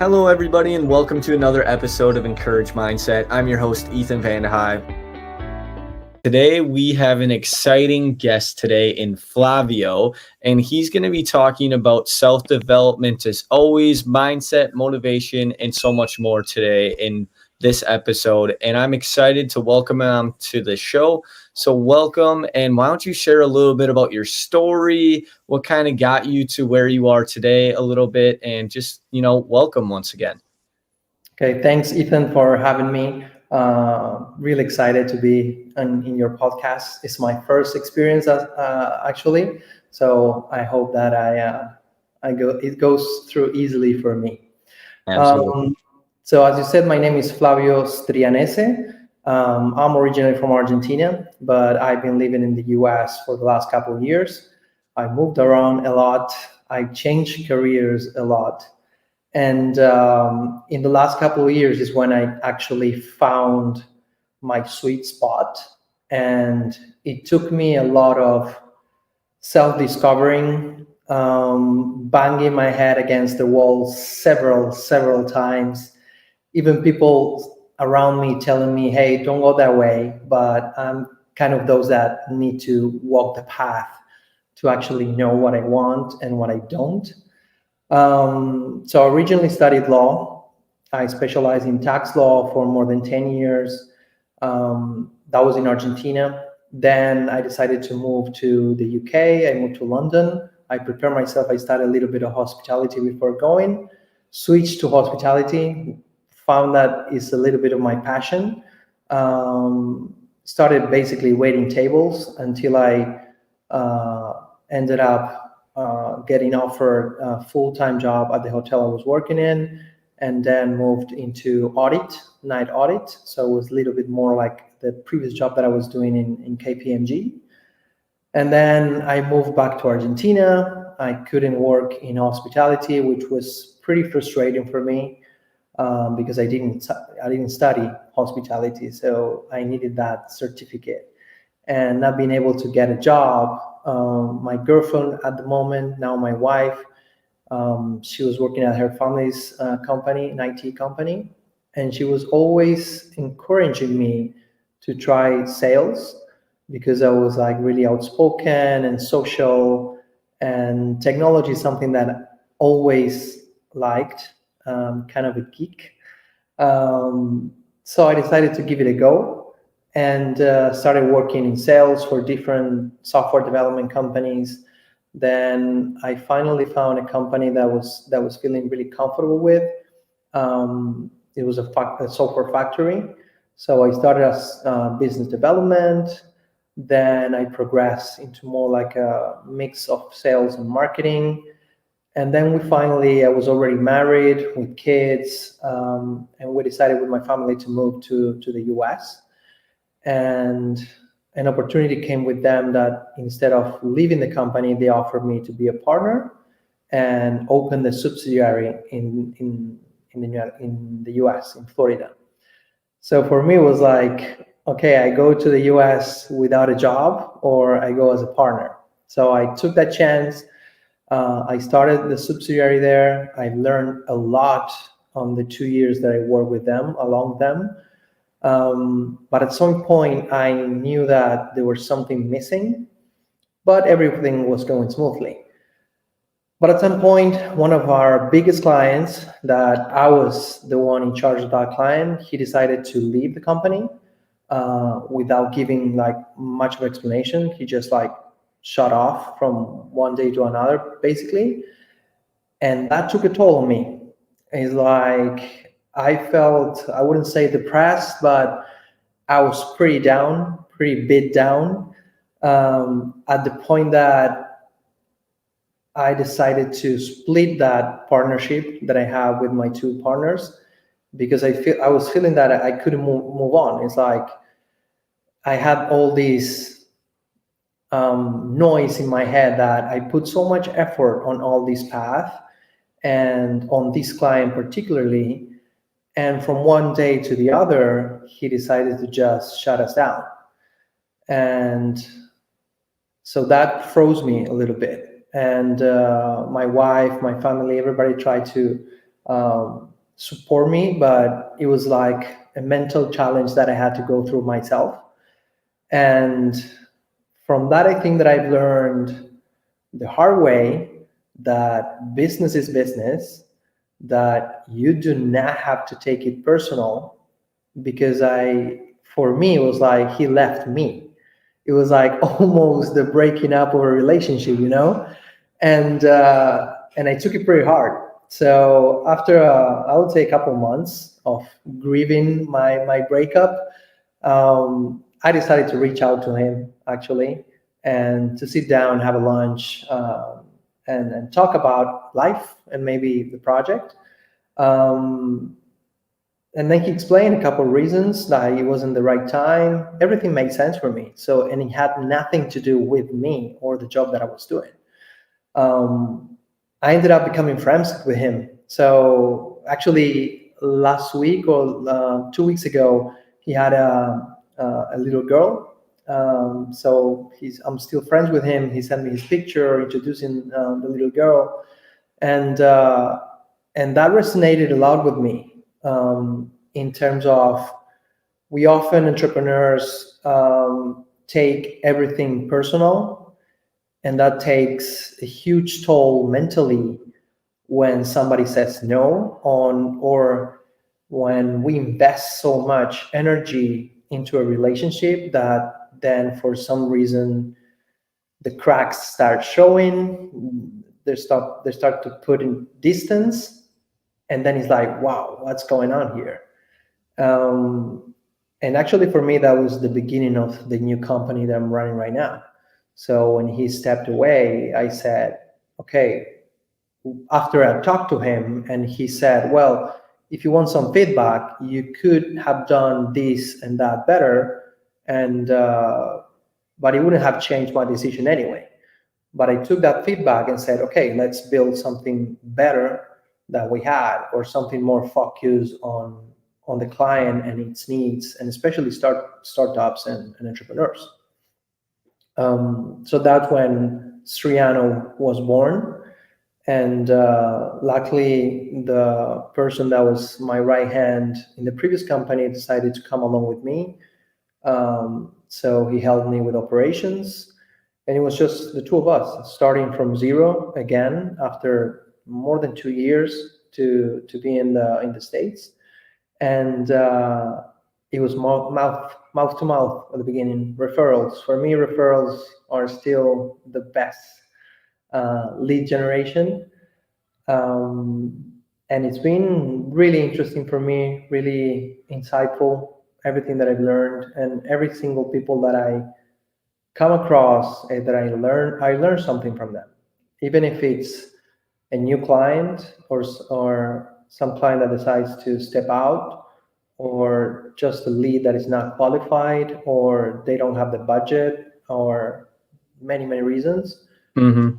Hello, everybody, and welcome to another episode of Encourage Mindset. I'm your host, Ethan Vandehive. Today, we have an exciting guest today in Flavio, and he's going to be talking about self-development as always, mindset, motivation, and so much more today in this episode. And I'm excited to welcome him to the show. So welcome, and why don't you share a little bit about your story, what kind of got you to where you are today a little bit, and just, welcome once again. Okay, thanks, Ethan, for having me. Really excited to be in your podcast. It's my first experience, actually, so I hope that it goes through easily for me. Absolutely. So, as you said, my name is Flavio Strianese. I'm originally from Argentina, but I've been living in the US for the last couple of years. I moved around a lot. I changed careers a lot. And in the last couple of years is when I actually found my sweet spot. And it took me a lot of self-discovering, banging my head against the wall several times. Even people around me telling me, hey, don't go that way. But I'm kind of those that need to walk the path to actually know what I want and what I don't. So I originally studied law. I specialized in tax law for more than 10 years. That was in Argentina. Then I decided to move to the UK. I moved to London. I prepared myself. I studied a little bit of hospitality before going, switched to hospitality, found that it's a little bit of my passion. Started basically waiting tables until I ended up getting offered a full-time job at the hotel I was working in, and then moved into night audit. So it was a little bit more like the previous job that I was doing in KPMG. And then I moved back to Argentina. I couldn't work in hospitality, which was pretty frustrating for me because I didn't study hospitality, so I needed that certificate. And not being able to get a job. My girlfriend at the moment, now my wife, she was working at her family's company, an IT company, and she was always encouraging me to try sales because I was like really outspoken and social, and technology is something that I always liked, kind of a geek. So I decided to give it a go and started working in sales for different software development companies. Then I finally found a company that was feeling really comfortable with. It was a software factory. So I started as business development. Then I progressed into more like a mix of sales and marketing. And then I was already married with kids, and we decided with my family to move to the US. And an opportunity came with them that instead of leaving the company, they offered me to be a partner and open the subsidiary in the US, in Florida. So for me, it was like, okay, I go to the US without a job or I go as a partner. So I took that chance. I started the subsidiary there. I learned a lot on the 2 years that I worked with them, along them. But at some point, I knew that there was something missing, but everything was going smoothly. But at some point, one of our biggest clients, that I was the one in charge of that client, he decided to leave the company without giving like much of explanation. He just like shut off from one day to another, basically. And that took a toll on me. It's like I felt, I wouldn't say depressed, but I was pretty down, pretty bit down, at the point that I decided to split that partnership that I have with my two partners because I was feeling that I couldn't move on. It's like I had all these noise in my head that I put so much effort on all this path and on this client particularly. And from one day to the other, he decided to just shut us down. And so that froze me a little bit. And my wife, my family, everybody tried to support me, but it was like a mental challenge that I had to go through myself. And from that, I think that I've learned the hard way that business is business, that you do not have to take it personal, because for me, it was like he left me. It was like almost the breaking up of a relationship, and I took it pretty hard. So after I would say a couple months of grieving my breakup, I decided to reach out to him actually, and to sit down, have a lunch, and talk about life and maybe the project. Um, and then he explained a couple of reasons that it wasn't the right time. Everything made sense for me. So, and it had nothing to do with me or the job that I was doing. I ended up becoming friends with him. So actually, last week or 2 weeks ago, he had a little girl. So I'm still friends with him. He sent me his picture introducing the little girl, and uh, and that resonated a lot with me, in terms of, we often entrepreneurs take everything personal, and that takes a huge toll mentally when somebody says no on, or when we invest so much energy into a relationship that then for some reason the cracks start showing, they start to put in distance, and then it's like, wow, what's going on here? um, and actually for me that was the beginning of the new company that I'm running right now. So when he stepped away, I said, okay, after I talked to him, and he said, well, if you want some feedback, you could have done this and that better, and but it wouldn't have changed my decision anyway. But I took that feedback and said, okay, let's build something better that we had, or something more focused on the client and its needs, and especially startups and entrepreneurs. So that's when Striano was born. And luckily, the person that was my right hand in the previous company decided to come along with me. So he helped me with operations, and it was just the two of us, starting from zero again after more than 2 years to be in the States. And it was mouth to mouth at the beginning. Referrals, for me, referrals are still the best lead generation. um, and it's been really interesting for me, really insightful, everything that I've learned, and every single people that I come across, that I learn something from them, even if it's a new client, or some client that decides to step out, or just a lead that is not qualified, or they don't have the budget, or many reasons. Mm-hmm.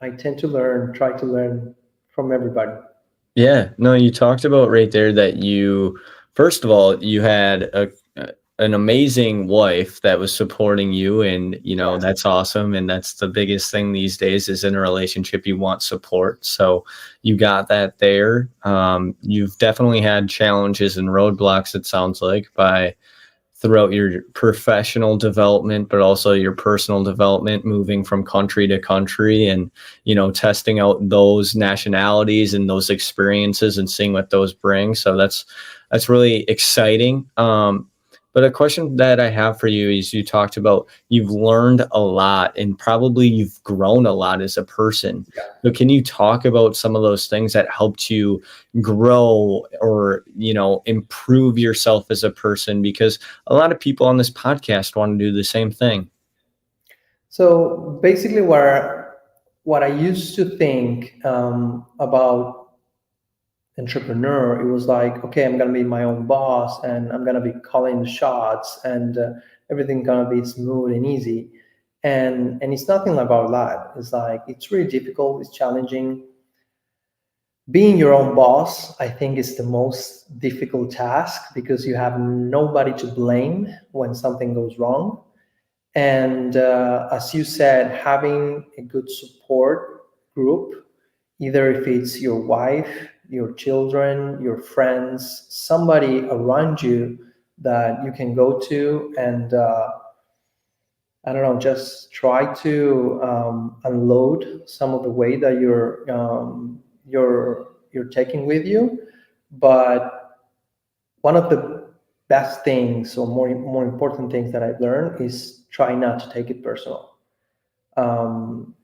I tend to try to learn from everybody. Yeah, no, you talked about right there that first of all, you had an amazing wife that was supporting you, and Yes. that's awesome, and that's the biggest thing these days is in a relationship you want support. So you got that there. You've definitely had challenges and roadblocks, it sounds like, throughout your professional development, but also your personal development, moving from country to country, and testing out those nationalities and those experiences and seeing what those bring. So that's really exciting. But a question that I have for you is, you talked about you've learned a lot and probably you've grown a lot as a person. So can you talk about some of those things that helped you grow, or improve yourself as a person? Because a lot of people on this podcast want to do the same thing. So basically, what I used to think about entrepreneur, it was like, okay, I'm gonna be my own boss, and I'm gonna be calling the shots, and everything gonna be smooth and easy. And it's nothing about that. It's like, it's really difficult. It's challenging. Being your own boss, I think, is the most difficult task, because you have nobody to blame when something goes wrong. And as you said, having a good support group, either if it's your wife, your children, your friends, somebody around you that you can go to and I don't know, just try to unload some of the weight that you're taking with you. But one of the best things or more important things that I've learned is try not to take it personal. Um,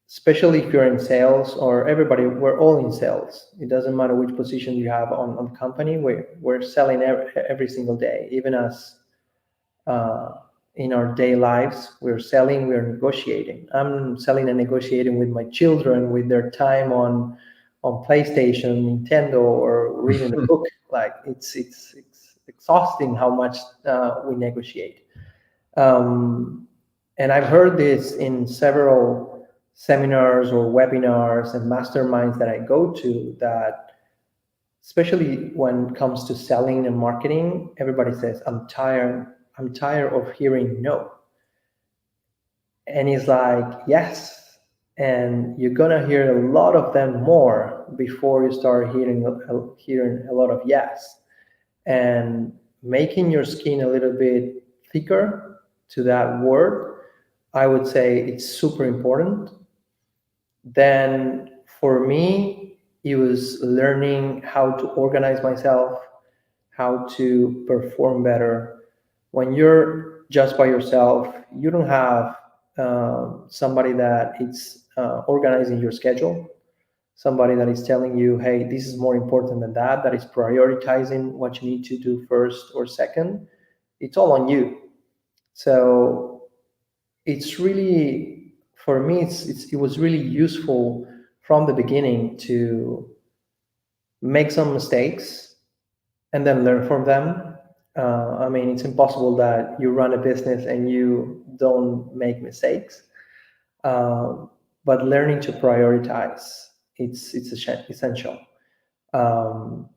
Especially if you're in sales, or everybody, we're all in sales. It doesn't matter which position you have on the company. We're selling every single day, even as uh, in our day lives, we're selling, we're negotiating. I'm selling and negotiating with my children with their time on PlayStation, Nintendo, or reading a book. Like it's exhausting how much we negotiate. Um, and I've heard this in several seminars or webinars and masterminds that I go to, that especially when it comes to selling and marketing, everybody says, I'm tired of hearing no. And it's like, yes. And you're gonna hear a lot of them more before you start hearing a lot of yes. And making your skin a little bit thicker to that word, I would say it's super important. Then for me, it was learning how to organize myself, how to perform better. When you're just by yourself, you don't have somebody that is organizing your schedule, somebody that is telling you, hey, this is more important than that, that is prioritizing what you need to do first or second. It's all on you. So it's really, for me, it was really useful from the beginning to make some mistakes and then learn from them. I mean, it's impossible that you run a business and you don't make mistakes. Um, but learning to prioritize, it's essential. Um,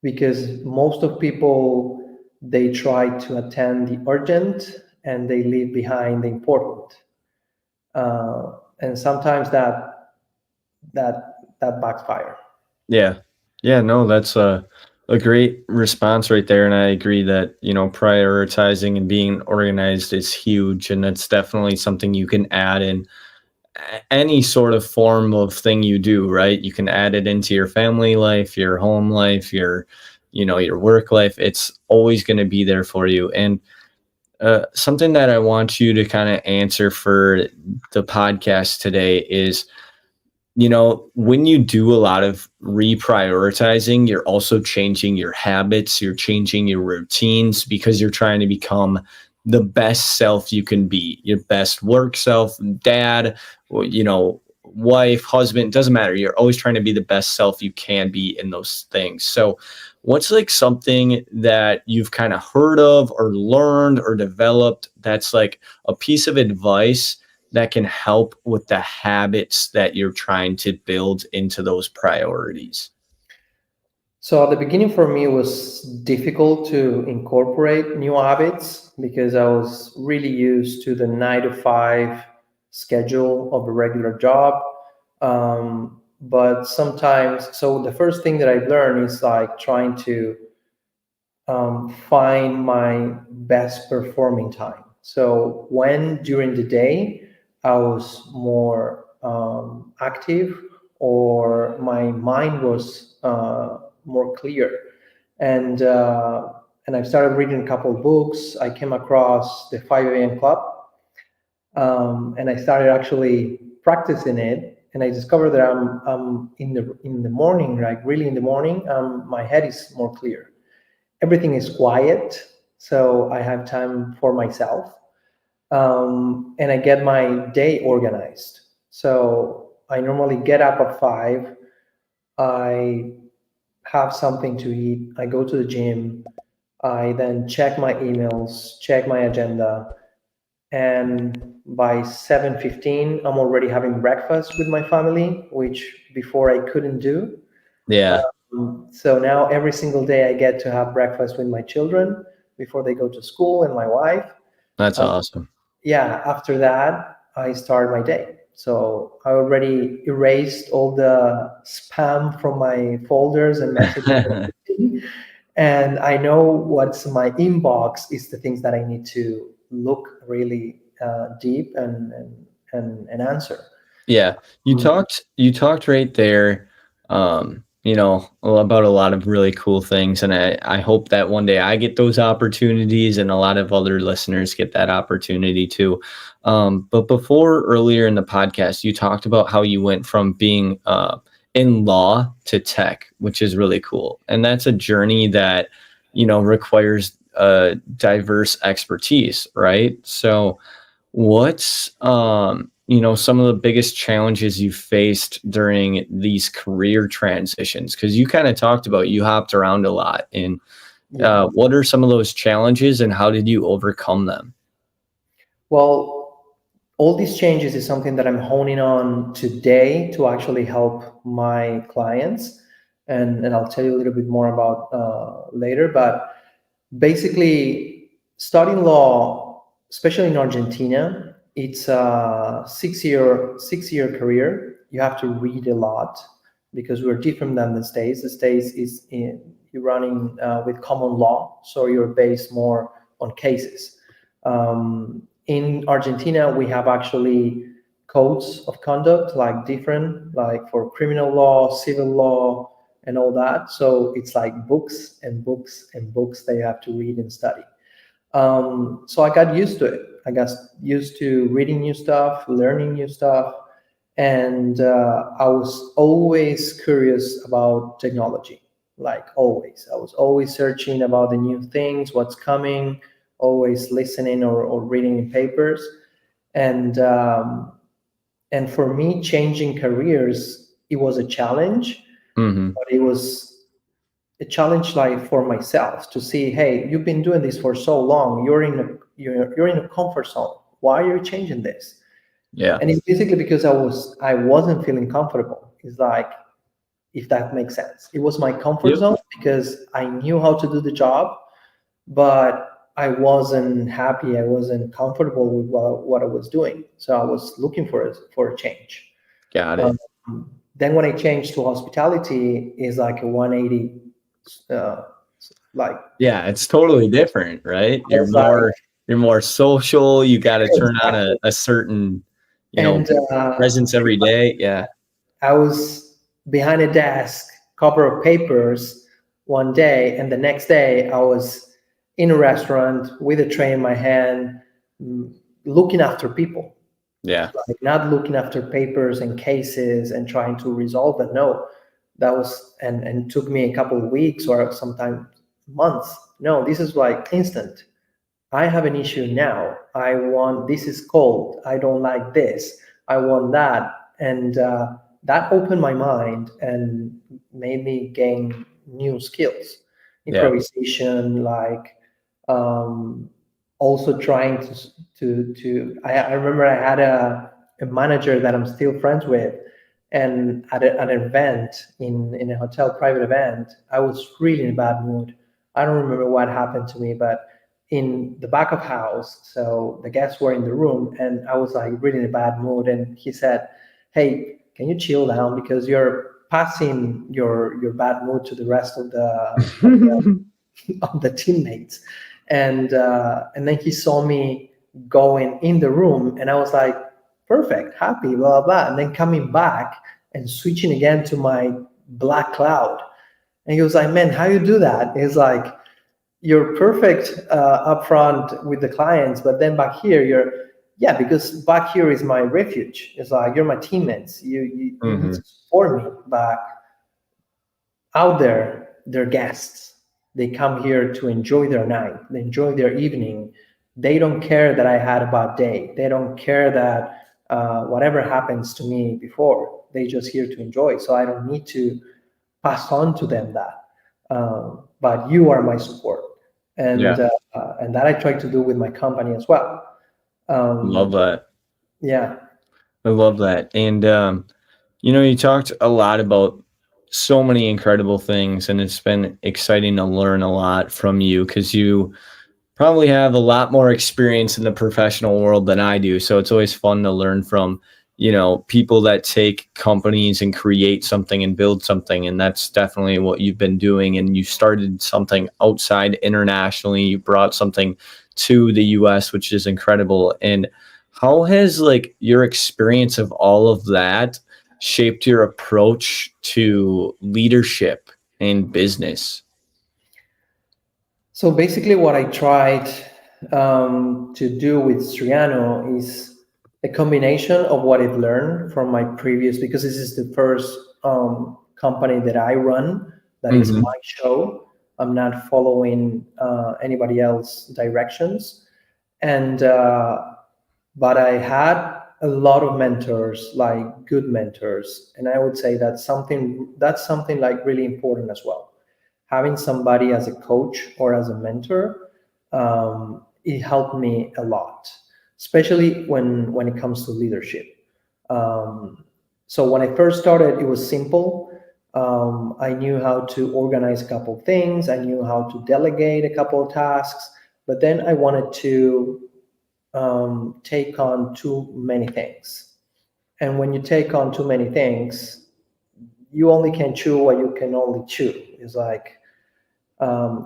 because most of people, they try to attend the urgent and they leave behind the important. And sometimes that backfire. Yeah. Yeah, no, that's a great response right there. And I agree that, prioritizing and being organized is huge. And that's definitely something you can add in any sort of form of thing you do, right? You can add it into your family life, your home life, your work life. It's always going to be there for you. And something that I want you to kind of answer for the podcast today is, when you do a lot of reprioritizing, you're also changing your habits, you're changing your routines because you're trying to become the best self you can be, your best work self, dad, wife, husband, doesn't matter. You're always trying to be the best self you can be in those things. So, what's like something that you've kind of heard of or learned or developed that's like a piece of advice that can help with the habits that you're trying to build into those priorities? So at the beginning for me, it was difficult to incorporate new habits because I was really used to the 9 to 5 schedule of a regular job. But sometimes, so the first thing that I've learned is like trying to find my best performing time. So when during the day I was more active, or my mind was more clear, and and I started reading a couple of books. I came across the 5 a.m. Club, and I started actually practicing it. And I discovered that I'm in the morning, like really in the morning, my head is more clear, everything is quiet, so I have time for myself, and I get my day organized. So I normally get up at 5, I have something to eat, I go to the gym, I then check my emails, check my agenda, and by 7:15 I'm already having breakfast with my family, which before I couldn't do. Yeah, So now every single day I get to have breakfast with my children before they go to school, and my wife. that's Uh, awesome. yeah, after that I start my day. So I already erased all the spam from my folders and messages. And I know what's my inbox is the things that I need to look really deep and answer. Yeah, Um, you talked right there, about a lot of really cool things, and I hope that one day I get those opportunities, and a lot of other listeners get that opportunity too. But before earlier in the podcast, you talked about how you went from being in law to tech, which is really cool, and that's a journey that requires diverse expertise, right? So what's some of the biggest challenges you faced during these career transitions? Because you kind of talked about you hopped around a lot, and yeah. what are some of those challenges, and how did you overcome them? Well, all these changes is something that I'm honing on today to actually help my clients, and I'll tell you a little bit more about later. But basically, studying law, especially in Argentina, it's a six year career. You have to read a lot because we're different than the States. The States is you're running with common law, so you're based more on cases. In Argentina, we have actually codes of conduct, like different, like for criminal law, civil law, and all that. So it's like books and books and books that you have to read and study. So I got used to it. I got used to reading new stuff, learning new stuff, and I was always curious about technology. Like always, I was always searching about the new things, what's coming, always listening or reading in papers, and um, and for me, changing careers, it was a challenge, Hmm. but it was a challenge like for myself to see, hey, you've been doing this for so long, you're in a comfort zone. Why are you changing this? Yeah. And it's basically because I wasn't feeling comfortable. It's like, if that makes sense. It was my comfort Yep. zone because I knew how to do the job, but I wasn't happy. I wasn't comfortable with what I was doing. So I was looking for a change. Got Um, it. then when I changed to hospitality, is like a 180. Uh, like Yeah, it's totally different, right? I was like, You're more social. You got to turn on exactly. a certain, you know, And presence every day. Yeah. I was behind a desk, cover of papers one day, and the next day I was in a restaurant with a tray in my hand, looking after people, Yeah. like not looking after papers and cases and trying to resolve them. No, that was and took me a couple of weeks or sometimes months. No, this is like instant. I have an issue now. I want this is cold. I don't like this. I want that, and that opened my mind and made me gain new skills, Yeah. improvisation, like um, also trying I remember I had a manager that I'm still friends with, and at an event in a hotel private event, I was really in a bad mood. I don't remember what happened to me, but in the back of house, so the guests were in the room, and I was like really in a bad mood, and he said, hey, can you chill down because you're passing your bad mood to the rest of the teammates. And then he saw me going in the room, and I was like, perfect, happy, blah blah blah. And then coming back and switching again to my black cloud. And he was like, man, how you do that? It's like, you're perfect up front with the clients, but then back here you're, yeah, because back here is my refuge. It's like, you're my teammates, you need Hmm. to support me. But out there, they're guests. They come here to enjoy their night, they enjoy their evening. They don't care that I had a bad day. They don't care that whatever happens to me before. They just here to enjoy. So I don't need to pass on to them that. But you are my support, Yeah. and that I try to do with my company as well. Love Um, that. yeah, I love that. And you talked a lot about so many incredible things, and it's been exciting to learn a lot from you because you probably have a lot more experience in the professional world than I do. So it's always fun to learn from, people that take companies and create something and build something. And that's definitely what you've been doing. And you started something outside internationally. You brought something to the US, which is incredible. And how has like your experience of all of that shaped your approach to leadership and business? So basically, what I tried to do with Striano is a combination of what I've learned from my previous, because this is the first company that I run, that is Hmm. my show. I'm not following anybody else directions. And but I had a lot of mentors, like good mentors, and I would say that's something like really important as well. Having somebody as a coach or as a mentor, it helped me a lot, especially when it comes to leadership. Um, so when I first started, it was simple. I knew how to organize a couple of things. I knew how to delegate a couple of tasks, but then I wanted to take on too many things. And when you take on too many things, you only can chew what you can only chew. It's like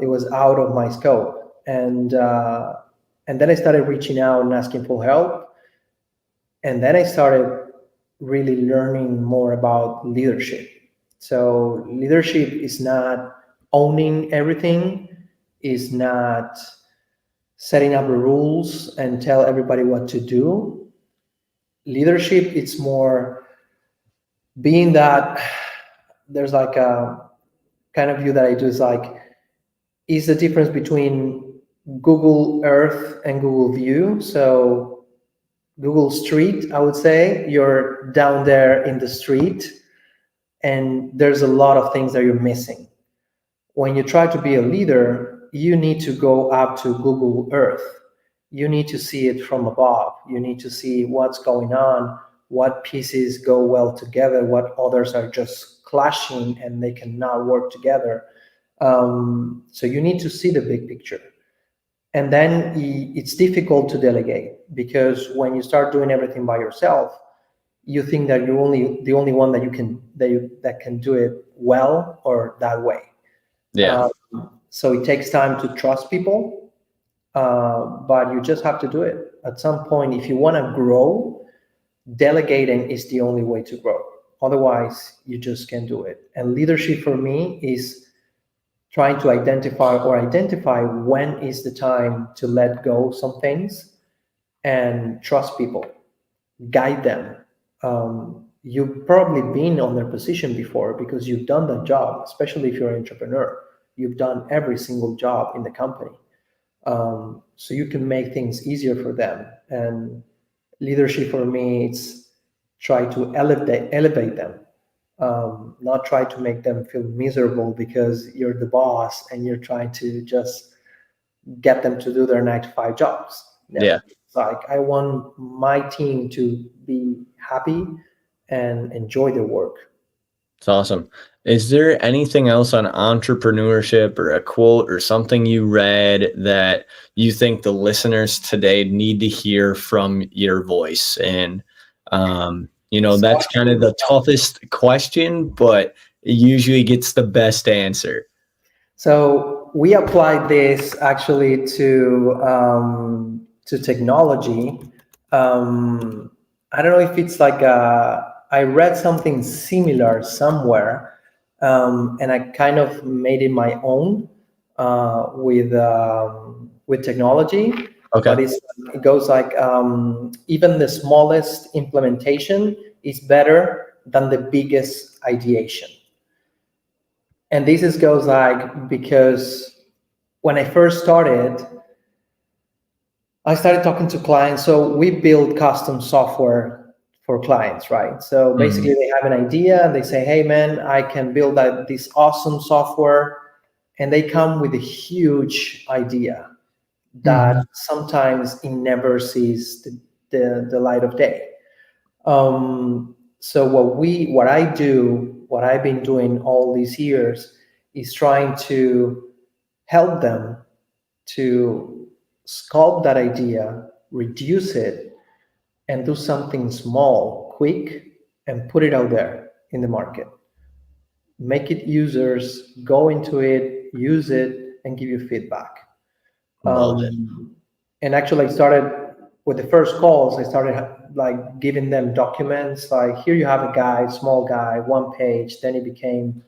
it was out of my scope, and then I started reaching out and asking for help, and then I started really learning more about leadership. So leadership is not owning everything, is not setting up the rules and tell everybody what to do. Leadership, it's more being that. There's like a kind of view that I do is like, is the difference between Google Earth and Google View. So Google Street, I would say you're down there in the street and there's a lot of things that you're missing. When you try to be a leader, you need to go up to Google Earth. You need to see it from above. You need to see what's going on, what pieces go well together, what others are just clashing and they cannot work together. So you need to see the big picture. And then it's difficult to delegate, because when you start doing everything by yourself, you think that you're only the only one that you can that can do it well or that way. Yeah. Um, so it takes time to trust people, but you just have to do it. At some point, if you want to grow, delegating is the only way to grow. Otherwise, you just can't do it. And leadership for me is trying to identify when is the time to let go some things and trust people, guide them. You've probably been on their position before because you've done that job, especially if you're an entrepreneur. You've done every single job in the company. So you can make things easier for them. And leadership for me, it's try to elevate them, not try to make them feel miserable because you're the boss and you're trying to just get them to do their 9 to 5 jobs. No, Yeah. it's like I want my team to be happy and enjoy their work. It's awesome. Is there anything else on entrepreneurship or a quote or something you read that you think the listeners today need to hear from your voice? And, So that's kind of actually, the toughest question, but it usually gets the best answer. so we applied this actually to technology. I don't know if it's like I read something similar somewhere, and I kind of made it my own with technology. Okay. But it goes like even the smallest implementation is better than the biggest ideation. And this is goes like because when I first started, I started talking to clients. So we build custom software for clients, right? So Mhm. basically, they have an idea and they say, "Hey, man, I can build this awesome software," and they come with a huge idea that Mhm. sometimes it never sees the light of day. So what I've been doing all these years is trying to help them to sculpt that idea, reduce it, and do something small quick and put it out there in the market. Make it users go into it, use it, and give you feedback. Love it. And actually, I started with the first calls. I started like giving them documents. Like, here you have a guide, small guide, 1 page. Then it became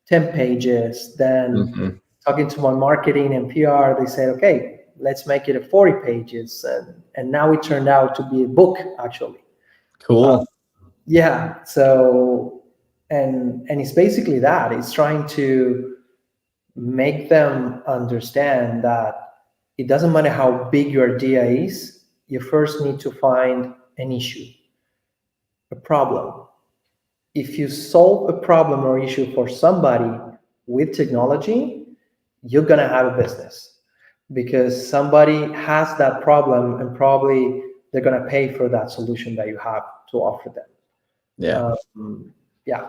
10 pages. Then Mhm. talking to my marketing and PR, they said, okay, let's make it a 40 pages. And now it turned out to be a book, actually. Cool. Yeah. So, and it's basically that. It's trying to make them understand that it doesn't matter how big your idea is, you first need to find an issue, a problem. If you solve a problem or issue for somebody with technology, you're going to have a business because somebody has that problem and probably they're going to pay for that solution that you have to offer them. Yeah. Yeah.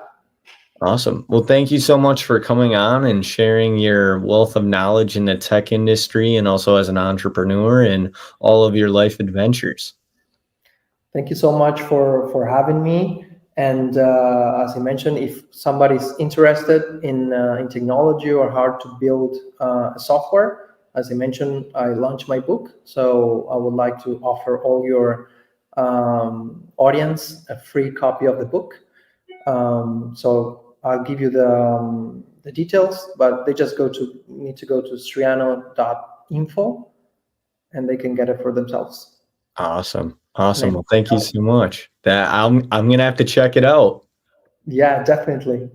Awesome. Well, thank you so much for coming on and sharing your wealth of knowledge in the tech industry and also as an entrepreneur and all of your life adventures. Thank you so much for having me. And as I mentioned, if somebody's interested in technology or how to build software, as I mentioned, I launched my book. So I would like to offer all your audience a free copy of the book. So I'll give you the details, but they just need to go to striano.info and they can get it for themselves. Awesome. Awesome. And Well, thank you so much. That I'm gonna have to check it out. yeah, definitely.